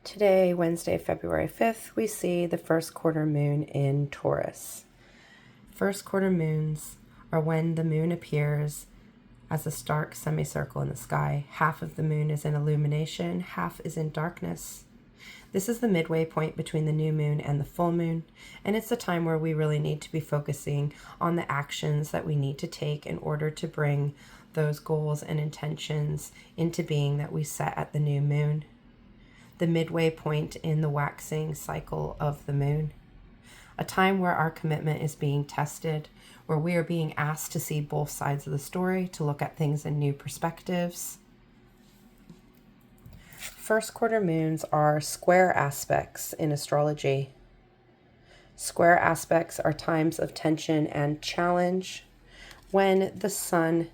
Today, Wednesday, February 5th, we see the first quarter moon in Taurus. First quarter moons are when the moon appears as a stark semicircle in the sky. Half of the moon is in illumination, half is in darkness. This is the midway point between the new moon and the full moon, and it's a time where we really need to be focusing on the actions that we need to take in order to bring those goals and intentions into being that we set at the new moon. The midway point in the waxing cycle of the moon. A time where our commitment is being tested, where we are being asked to see both sides of the story, to look at things in new perspectives. First quarter moons are square aspects in astrology. Square aspects are times of tension and challenge when the sun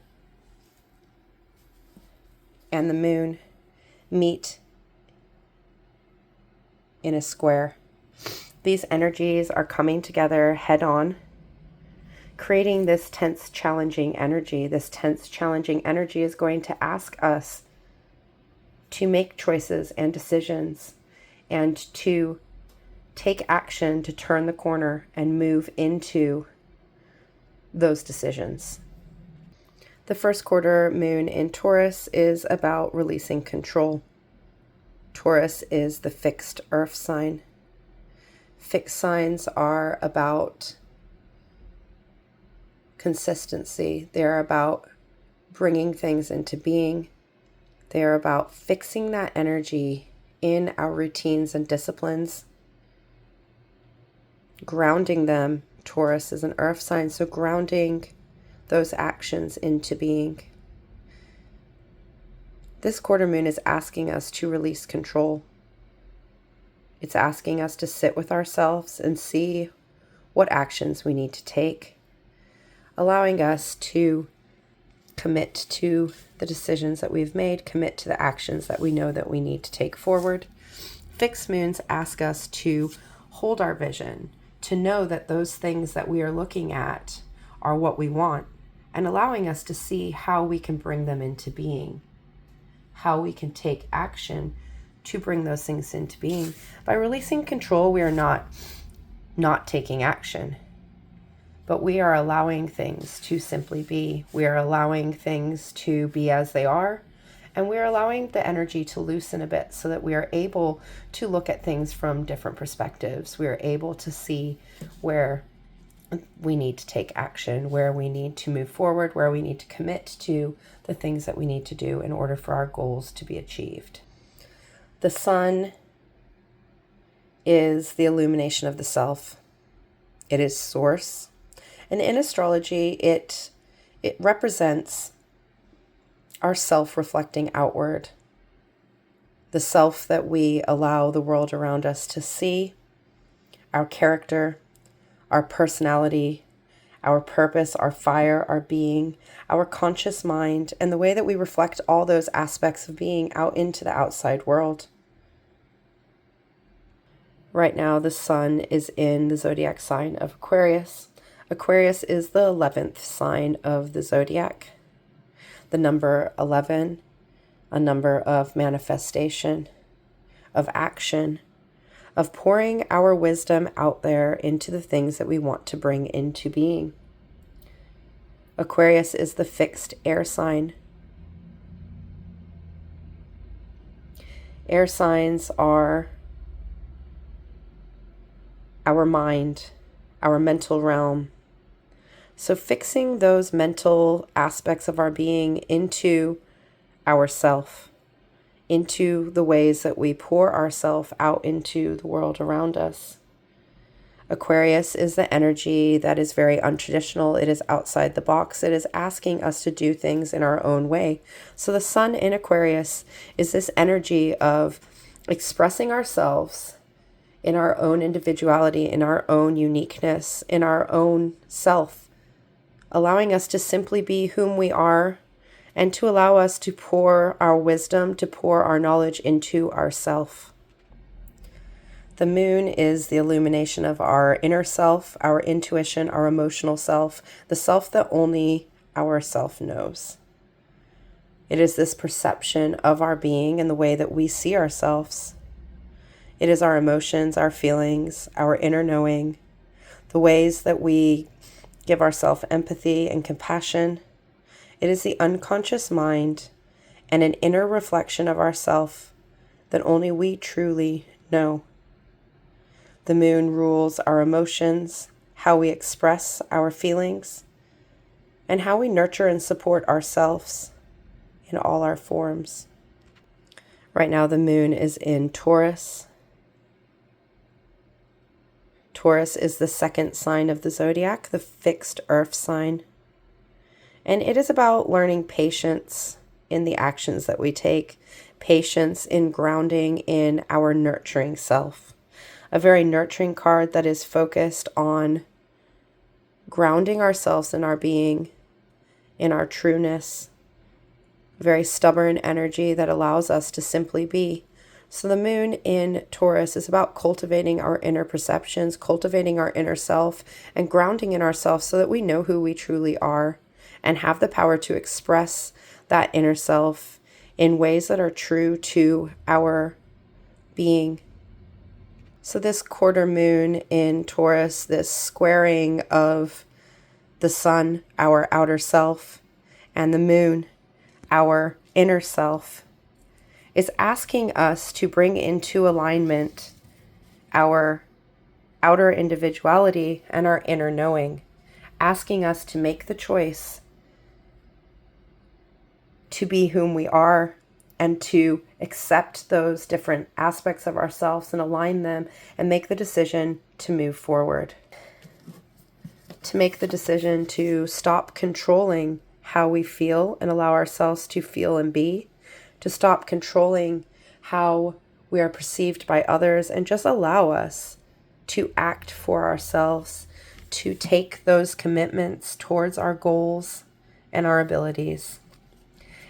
and the moon meet in a square. These energies are coming together head on, creating this tense, challenging energy. This tense, challenging energy is going to ask us to make choices and decisions and to take action to turn the corner and move into those decisions. The first quarter moon in Taurus is about releasing control. Taurus is the fixed earth sign. Fixed signs are about consistency. They're about bringing things into being. They're about fixing that energy in our routines and disciplines, grounding them. Taurus is an earth sign, so grounding those actions into being. This quarter moon is asking us to release control. It's asking us to sit with ourselves and see what actions we need to take, allowing us to commit to the decisions that we've made, commit to the actions that we know that we need to take forward. Fixed moons ask us to hold our vision, to know that those things that we are looking at are what we want, and allowing us to see how we can bring them into being, how we can take action to bring those things into being. By releasing control, we are not taking action, but we are allowing things to simply be. We are allowing things to be as they are, and we are allowing the energy to loosen a bit so that we are able to look at things from different perspectives. We are able to see where we need to take action, where we need to move forward, where we need to commit to the things that we need to do in order for our goals to be achieved. The sun is the illumination of the self. It is source. And in astrology, it represents our self-reflecting outward, the self that we allow the world around us to see, our character, our personality, our purpose, our fire, our being, our conscious mind, and the way that we reflect all those aspects of being out into the outside world. Right now, the sun is in the zodiac sign of Aquarius. Aquarius is the 11th sign of the zodiac. The number 11, a number of manifestation, of action, of pouring our wisdom out there into the things that we want to bring into being. Aquarius is the fixed air sign. Air signs are our mind, our mental realm. So fixing those mental aspects of our being into ourself, into the ways that we pour ourselves out into the world around us. Aquarius is the energy that is very untraditional. It is outside the box. It is asking us to do things in our own way. So the sun in Aquarius is this energy of expressing ourselves in our own individuality, in our own uniqueness, in our own self, allowing us to simply be whom we are, and to allow us to pour our wisdom, to pour our knowledge into ourself. The moon is the illumination of our inner self, our intuition, our emotional self, the self that only our self knows. It is this perception of our being and the way that we see ourselves. It is our emotions, our feelings, our inner knowing, the ways that we give ourselves empathy and compassion. It is the unconscious mind and an inner reflection of ourself that only we truly know. The moon rules our emotions, how we express our feelings, and how we nurture and support ourselves in all our forms. Right now, the moon is in Taurus. Taurus is the second sign of the zodiac, the fixed earth sign. And it is about learning patience in the actions that we take, patience in grounding in our nurturing self. A very nurturing card that is focused on grounding ourselves in our being, in our trueness. Very stubborn energy that allows us to simply be. So the moon in Taurus is about cultivating our inner perceptions, cultivating our inner self, and grounding in ourselves so that we know who we truly are and have the power to express that inner self in ways that are true to our being. So this quarter moon in Taurus, this squaring of the sun, our outer self, and the moon, our inner self, is asking us to bring into alignment our outer individuality and our inner knowing, asking us to make the choice to be whom we are and to accept those different aspects of ourselves and align them and make the decision to move forward. To make the decision to stop controlling how we feel and allow ourselves to feel and be, to stop controlling how we are perceived by others and just allow us to act for ourselves, to take those commitments towards our goals and our abilities,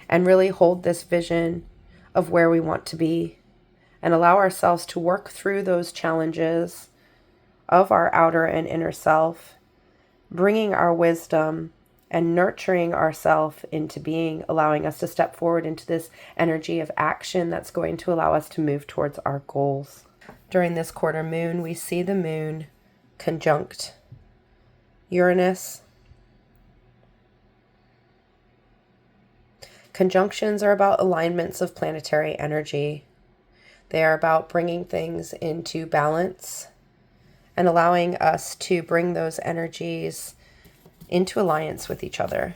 and really hold this vision of where we want to be and allow ourselves to work through those challenges of our outer and inner self, bringing our wisdom and nurturing ourselves into being, allowing us to step forward into this energy of action that's going to allow us to move towards our goals. During this quarter moon, we see the moon conjunct Uranus. Conjunctions are about alignments of planetary energy. They are about bringing things into balance and allowing us to bring those energies into alliance with each other.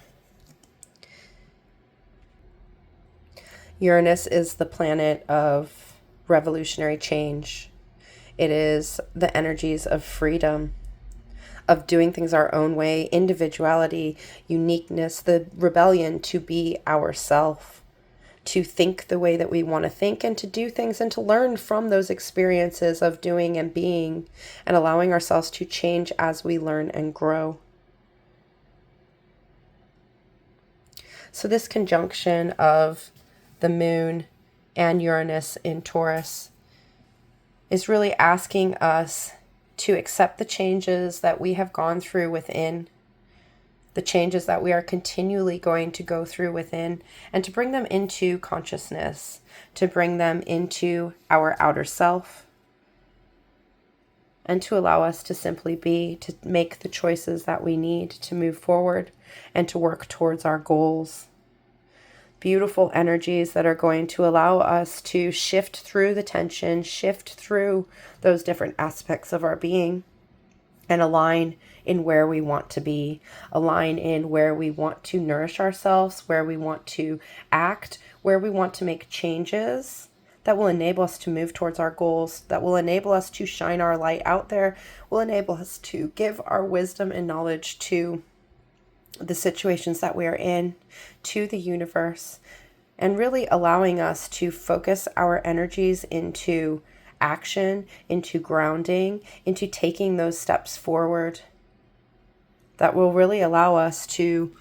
Uranus is the planet of revolutionary change. It is the energies of freedom, of doing things our own way, individuality, uniqueness, the rebellion to be ourself, to think the way that we want to think and to do things and to learn from those experiences of doing and being and allowing ourselves to change as we learn and grow. So this conjunction of the moon and Uranus in Taurus is really asking us to accept the changes that we have gone through within, the changes that we are continually going to go through within, and to bring them into consciousness, to bring them into our outer self, and to allow us to simply be, to make the choices that we need to move forward and to work towards our goals. Beautiful energies that are going to allow us to shift through the tension, shift through those different aspects of our being, and align in where we want to be, align in where we want to nourish ourselves, where we want to act, where we want to make changes that will enable us to move towards our goals, that will enable us to shine our light out there, will enable us to give our wisdom and knowledge to the situations that we are in, to the universe, and really allowing us to focus our energies into action, into grounding, into taking those steps forward that will really allow us to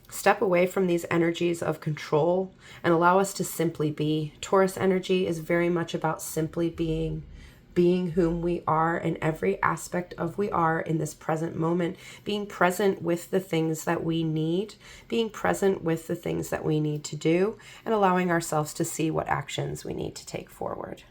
step away from these energies of control and allow us to simply be. Taurus energy is very much about simply being whom we are in every aspect of we are in this present moment, being present with the things that we need, being present with the things that we need to do, and allowing ourselves to see what actions we need to take forward.